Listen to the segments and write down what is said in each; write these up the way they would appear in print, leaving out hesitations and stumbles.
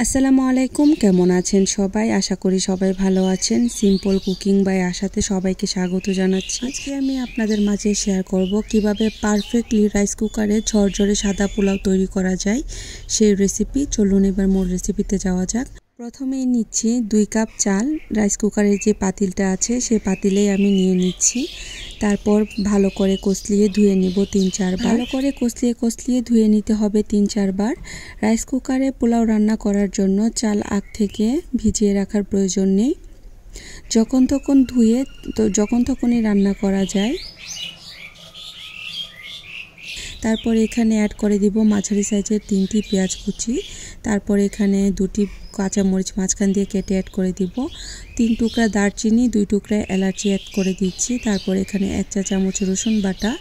আসসালামু আলাইকুম, কেমন আছেন সবাই? আশা করি সবাই ভালো আছেন। সিম্পল কুকিং বাই আশাতে সবাইকে স্বাগত জানাচ্ছি। আজকে আমি আপনাদের মাঝে শেয়ার করব কিভাবে পারফেক্টলি রাইস কুকারে ঝরঝরে সাদা পোলাও তৈরি করা যায় সেই রেসিপি। চলুন এবার মূল রেসিপিতে যাওয়া যাক। প্রথমেই নিচ্ছি 2 কাপ চাল। রাইস কুকারের যে পাতিলটা আছে সেই পাতিলেই আমি নিয়ে নিচ্ছি। তারপর ভালো করে কষলিয়ে ধুয়ে নিব 3-4 বার। ভালো করে কষলিয়ে ধুয়ে নিতে হবে 3-4 বার। রাইস কুকারে পোলাও রান্না করার জন্য চাল আগ থেকে ভিজিয়ে রাখার প্রয়োজন নেই। যখন তখন ধুয়ে যখন তখনই রান্না করা যায়। তারপর এখানে অ্যাড করে দিব মাঝারি সাইজের 3টি পেঁয়াজ কুচি। তারপর এখানে 2টি কাঁচামরিচ মাঝখান দিয়ে কেটে অ্যাড করে দিব। 3 টুকরা দারচিনি, 2 টুকরা এলাচি অ্যাড করে দিচ্ছি। তারপর এখানে 1 চা চামচ রসুন বাটা,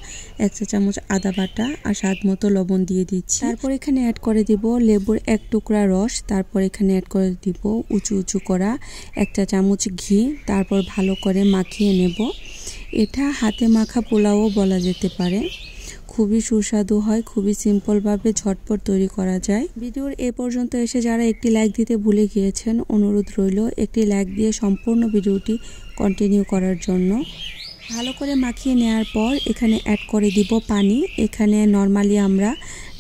1 চা চামচ আদা বাটা আর স্বাদ মতো লবণ দিয়ে দিচ্ছি। তারপর এখানে অ্যাড করে দিব লেবুর 1 টুকরা রস। তারপর এখানে অ্যাড করে দিব উঁচু করা 1 চা চামচ ঘি। তারপর ভালো করে মাখিয়ে নেব। এটা হাতে মাখা পোলাও বলা যেতে পারে। খুবই সুস্বাদু হয়, খুবই সিম্পলভাবে ঝটপট তৈরি করা যায়। ভিডিওর এ পর্যন্ত এসে যারা একটি লাইক দিতে ভুলে গিয়েছেন, অনুরোধ রইল একটি লাইক দিয়ে সম্পূর্ণ ভিডিওটি কন্টিনিউ করার জন্য। ভালো করে মাখিয়ে নেওয়ার পর এখানে অ্যাড করে দিব পানি। এখানে নর্মালি আমরা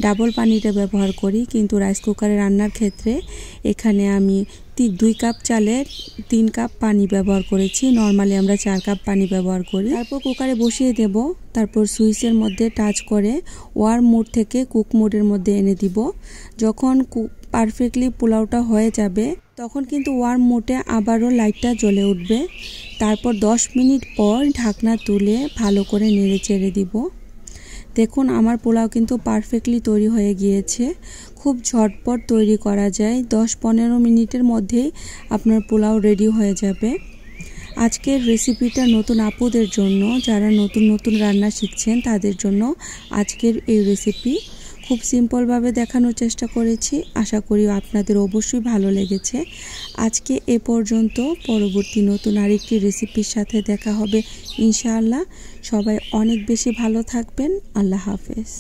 ডাবল পানিটা ব্যবহার করি, কিন্তু রাইস কুকারে রান্নার ক্ষেত্রে এখানে আমি 2 কাপ চালে 3 কাপ পানি ব্যবহার করেছি। নর্মালি আমরা 4 কাপ পানি ব্যবহার করি। তারপর কুকারে বসিয়ে দেব। তারপর সুইচের মধ্যে টাচ করে ওয়ার্ম মোড থেকে কুক মোডের মধ্যে এনে দিব। যখন পারফেক্টলি পোলাওটা হয়ে যাবে তখন কিন্তু ওয়ার্ম মোডে আবারও লাইটটা জ্বলে উঠবে। তারপর 10 মিনিট পর ঢাকনা তুলে ভালো করে নেড়ে চেড়ে দিব। দেখুন আমার পোলাও কিন্তু পারফেক্টলি তৈরি হয়ে গিয়েছে। খুব ঝটপট তৈরি করা যায়। 10-15 মিনিটের মধ্যেই আপনার পোলাও রেডি হয়ে যাবে। আজকের রেসিপিটা নতুন আপুদের জন্য, যারা নতুন রান্না শিখছেন তাদের জন্য আজকের এই রেসিপি। খুব সিম্পলভাবে দেখানোর চেষ্টা করেছি। আশা করি আপনাদের অবশ্যই ভালো লেগেছে। আজকে এ পর্যন্ত। পরবর্তী নতুন আরেকটি রেসিপির সাথে দেখা হবে ইনশাআল্লাহ। সবাই অনেক বেশি ভালো থাকবেন। আল্লাহ হাফেজ।